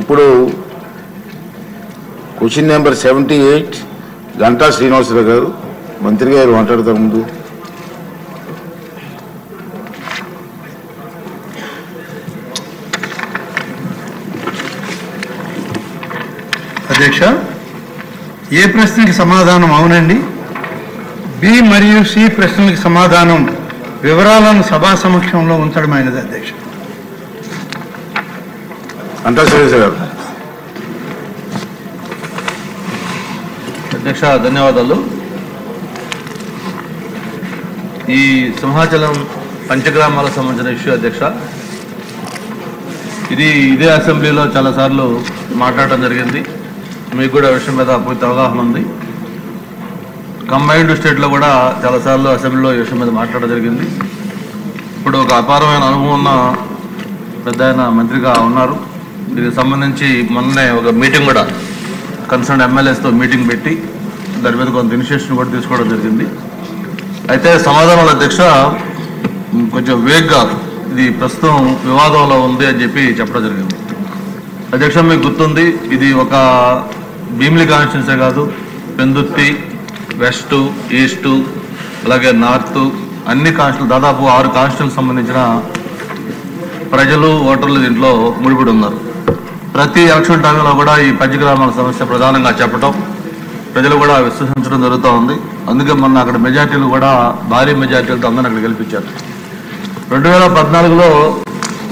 ఇప్పుడు question number 78 Ganta Srinivasarao గారు మంత్రి గారు మాట్లాడతారు. ముందు అధ్యక్ష, ఏ ప్రశ్నకి సమాధానం అవునండి, బి మరియు సి ప్రశ్నలకు సమాధానం వివరాలను సభా సమక్షంలో ఉంచడమైనది. అధ్యక్ష. గంటా శ్రీనివాసరావు గారు. అధ్యక్ష ధన్యవాదాలు. ఈ సింహాచలం పంచగ్రామాలకు సంబంధించిన ఇష్యూ అధ్యక్ష, ఇదే అసెంబ్లీలో చాలాసార్లు మాట్లాడటం జరిగింది. మీకు కూడా విషయం మీద పూర్తి అవగాహన ఉంది. కంబైన్డ్ స్టేట్లో కూడా చాలాసార్లు అసెంబ్లీలో ఈ విషయం మీద మాట్లాడడం జరిగింది. ఇప్పుడు ఒక అపారమైన అనుభవం ఉన్న పెద్ద ఆయన మంత్రిగా ఉన్నారు. దీనికి సంబంధించి మొన్నే ఒక మీటింగ్ కూడా కన్సర్న్ ఎమ్మెల్యేస్తో మీటింగ్ పెట్టి దాని మీద కొంత ఇనిషియేషన్ కూడా తీసుకోవడం జరిగింది. అయితే సమాధానాలు అధ్యక్ష కొంచెం వేగ్గా ఇది ప్రస్తుతం వివాదంలో ఉంది అని చెప్పడం జరిగింది. అధ్యక్ష మీకు గుర్తుంది, ఇది ఒక భీమిలి కాన్స్టిట్యున్సీ కాదు, పెందుర్తి, వెస్ట్, ఈస్ట్, అలాగే నార్త్ అన్ని కాన్స్టిట్యూషన్ దాదాపు 6 కాన్స్టిట్యూషన్ సంబంధించిన ప్రజలు ఓటర్లు దీంట్లో ముడిపడి ఉన్నారు. ప్రతి ఎలక్షన్ టైంలో కూడా ఈ పంచగ్రామాల సమస్య ప్రధానంగా చెప్పడం, ప్రజలు కూడా విశ్వసించడం జరుగుతూ ఉంది. అందుకే మొన్న అక్కడ మెజార్టీలు కూడా భారీ మెజార్టీలతో అందరిని అక్కడ గెలిపించారు. 2014లో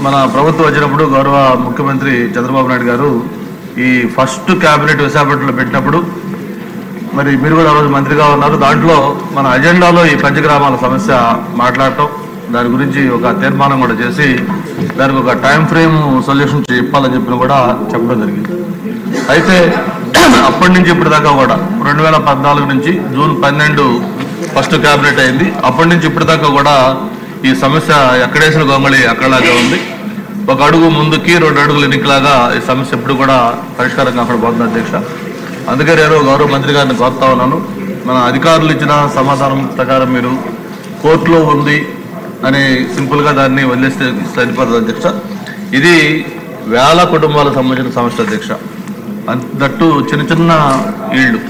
మన ప్రభుత్వం వచ్చినప్పుడు గౌరవ ముఖ్యమంత్రి చంద్రబాబు నాయుడు గారు ఈ ఫస్ట్ క్యాబినెట్ విశాఖపట్నంలో పెట్టినప్పుడు మరి మీరు కూడా ఆ రోజు మంత్రిగా ఉన్నారు. దాంట్లో మన అజెండాలో ఈ పంచగ్రామాల సమస్య మాట్లాడటం, దాని గురించి ఒక తీర్మానం కూడా చేసి దానికి ఒక టైం ఫ్రేమ్ సొల్యూషన్ చెప్పాలని కూడా చెప్పడం జరిగింది. అయితే అప్పటి నుంచి ఇప్పటిదాకా కూడా 2014 నుంచి జూన్ 12 ఫస్ట్ క్యాబినెట్ అయింది. అప్పటి నుంచి ఇప్పటిదాకా కూడా ఈ సమస్య ఎక్కడేసిన గొంగళి అక్కడలాగా ఉంది. ఒక అడుగు ముందుకి 2 అడుగులు వెనక్కిలాగా ఈ సమస్య ఎప్పుడు కూడా పరిష్కారం కాకుండా పోతుంది అధ్యక్ష. అందుకే నేను గౌరవ మంత్రి గారిని కోరుతా ఉన్నాను, మన అధికారులు ఇచ్చిన సమాధానం ప్రకారం మీరు కోర్టులో ఉంది అని సింపుల్గా దాన్ని వదిలేస్తే సరిపోతుంది అధ్యక్ష. ఇది వేల కుటుంబాలకు సంబంధించిన సమస్య అధ్యక్ష. దట్టు చిన్న చిన్న ఇళ్ళు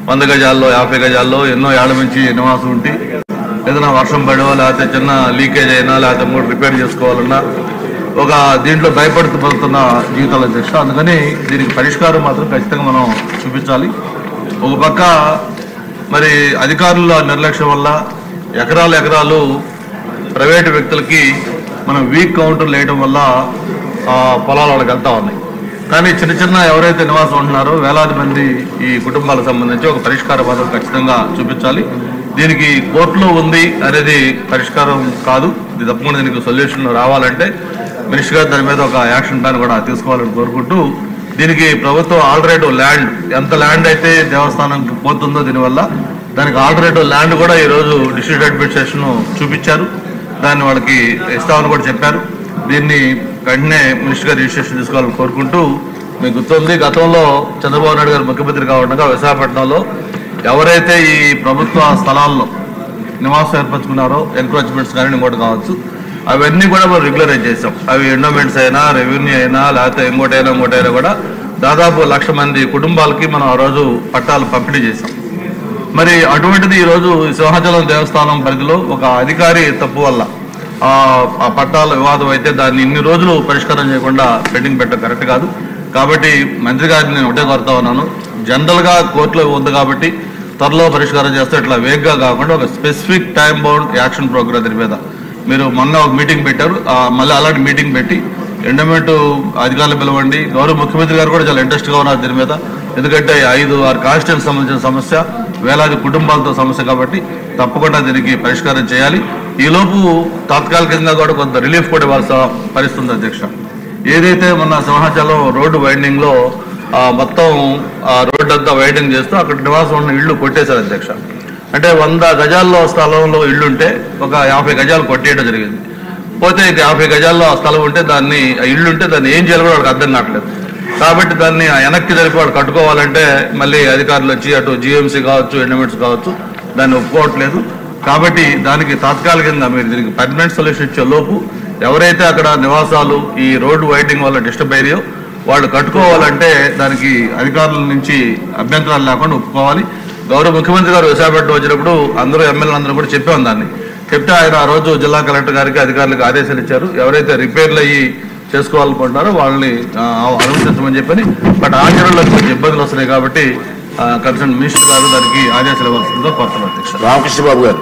100 గజాల్లో 50 గజాల్లో ఎన్నో ఏళ్ల నుంచి నివాసం ఉంటే ఏదైనా వర్షం పడో లేకపోతే చిన్న లీకేజ్ అయినా లేకపోతే 3 రిపేర్ చేసుకోవాలన్నా ఒక దీంట్లో భయపడుతున్న జీవితాలు అధ్యక్ష. అందుకని దీనికి పరిష్కారం మాత్రం ఖచ్చితంగా మనం చూపించాలి. ఒక పక్క మరి అధికారుల నిర్లక్ష్యం వల్ల ఎకరాలు ప్రైవేటు వ్యక్తులకి మనం వీక్ కౌంటర్లు వేయడం వల్ల పొలాలు వాళ్ళకి వెళ్తా ఉన్నాయి. కానీ చిన్న చిన్న ఎవరైతే నివాసం ఉంటున్నారో వేలాది మంది ఈ కుటుంబాలకు సంబంధించి ఒక పరిష్కార పథకం ఖచ్చితంగా చూపించాలి. దీనికి కోర్టులో ఉంది అనేది పరిష్కారం కాదు. ఇది తప్పకుండా దీనికి సొల్యూషన్ రావాలంటే మినిస్టర్ గారు దాని మీద ఒక యాక్షన్ ప్లాన్ కూడా తీసుకోవాలని కోరుకుంటూ, దీనికి ప్రభుత్వం ఆల్టర్నేటివ్ ల్యాండ్ ఎంత ల్యాండ్ అయితే దేవస్థానంకి పోతుందో దీనివల్ల దానికి ఆల్టర్నేటివ్ ల్యాండ్ కూడా ఈరోజు డిస్ట్రిక్ట్ అడ్మినిస్ట్రేషన్ చూపించారు. దాన్ని వాళ్ళకి ఇస్తామని కూడా చెప్పారు. దీన్ని వెంటనే మినిస్టర్ గారు రిజిస్ట్రేషన్ తీసుకోవాలని కోరుకుంటూ, మీకు గుర్తుంది గతంలో చంద్రబాబు నాయుడు గారు ముఖ్యమంత్రిగా ఉండగా విశాఖపట్నంలో ఎవరైతే ఈ ప్రభుత్వ స్థలాల్లో నివాసం ఏర్పరచుకున్నారో ఎన్క్రోచ్మెంట్స్ కానీ ఇంకోటి కావచ్చు, అవన్నీ కూడా మనం రెగ్యులరైజ్ చేసాం. అవి ఎండోమెంట్స్ అయినా రెవెన్యూ అయినా లేకపోతే ఇంకోటైనా కూడా దాదాపు 1,00,000 మంది కుటుంబాలకి మనం ఆ రోజు పట్టాలు పంపిణీ చేసాం. మరి అటువంటిది ఈరోజు సింహాచలం దేవస్థానం పరిధిలో ఒక అధికారి తప్పు వల్ల ఆ పట్టాల వివాదం అయితే దాన్ని ఇన్ని రోజులు పరిష్కారం చేయకుండా పెండింగ్ పెట్టడం కరెక్ట్ కాదు. కాబట్టి మంత్రి గారిని నేను ఒకటే కోరుతా ఉన్నాను, జనరల్గా కోర్టులో ఉంది కాబట్టి త్వరలో పరిష్కారం చేస్తే ఇట్లా వేగ్గా కాకుండా ఒక specific time bound action program దీని మీద మీరు మొన్న ఒక మీటింగ్ పెట్టారు. మళ్ళీ అలాంటి మీటింగ్ పెట్టి ఎండోమెంట్ అధికారులు పిలవండి. గౌరవ ముఖ్యమంత్రి గారు కూడా చాలా ఇంట్రెస్ట్గా ఉన్నారు దీని మీద. ఎందుకంటే 5-6 కాన్స్టిట్యూన్సీకి సంబంధించిన సమస్య, వేలాది కుటుంబాలతో సమస్య కాబట్టి తప్పకుండా దీనికి పరిష్కారం చేయాలి. ఈలోపు తాత్కాలికంగా కూడా కొంత రిలీఫ్ కూడా ఇవ్వాల్సిన పరిస్థితుంది అధ్యక్ష. ఏదైతే మొన్న సింహాచలం రోడ్డు వైండింగ్లో మొత్తం రోడ్డు అంతా వైండింగ్ చేస్తూ అక్కడ నివాసం ఉన్న ఇళ్ళు కొట్టేశారు అధ్యక్ష. అంటే 100 గజాల్లో స్థలంలో ఇళ్ళుంటే ఒక 50 గజాలు కొట్టేయడం జరిగింది. పోతే ఇక 50 గజాల్లో ఆ స్థలం ఉంటే దాన్ని ఇళ్ళుంటే దాన్ని ఏం చేయాలో వాళ్ళకి అర్థం కావట్లేదు. కాబట్టి దాన్ని వెనక్కి జరిపి వాడు కట్టుకోవాలంటే మళ్ళీ అధికారులు వచ్చి అటు జిఎంసీ కావచ్చు ఎండోమెంట్స్ కావచ్చు దాన్ని ఒప్పుకోవట్లేదు. కాబట్టి దానికి తాత్కాలికంగా మీరు దీనికి పర్మనెంట్ సొల్యూషన్ ఇచ్చే లోపు ఎవరైతే అక్కడ నివాసాలు ఈ రోడ్డు వైడింగ్ వల్ల డిస్టర్బ్ అయ్యాయో వాళ్ళు కట్టుకోవాలంటే దానికి అధికారుల నుంచి అభ్యంతరాలు లేకుండా ఒప్పుకోవాలి. గౌరవ ముఖ్యమంత్రి గారు విశాఖపట్నం వచ్చినప్పుడు అందరూ ఎమ్మెల్యేలందరూ కూడా చెప్పాం. దాన్ని చెప్తే ఆయన ఆ రోజు జిల్లా కలెక్టర్ గారికి అధికారులకు ఆదేశాలు ఇచ్చారు. ఎవరైతే రిపేర్లు అయ్యి చేసుకోవాలనుకుంటున్నారో వాళ్ళని అనుమతించమని చెప్పని. బట్ ఆచరణలో కొంచెం ఇబ్బందులు వస్తున్నాయి కాబట్టి కన్సర్న్ మినిస్టర్ గారు దానికి ఆదేశాలు ఇవ్వాల్సిందిగా కోరుతున్నారు అధ్యక్ష. రామకృష్ణ బాబు గారు.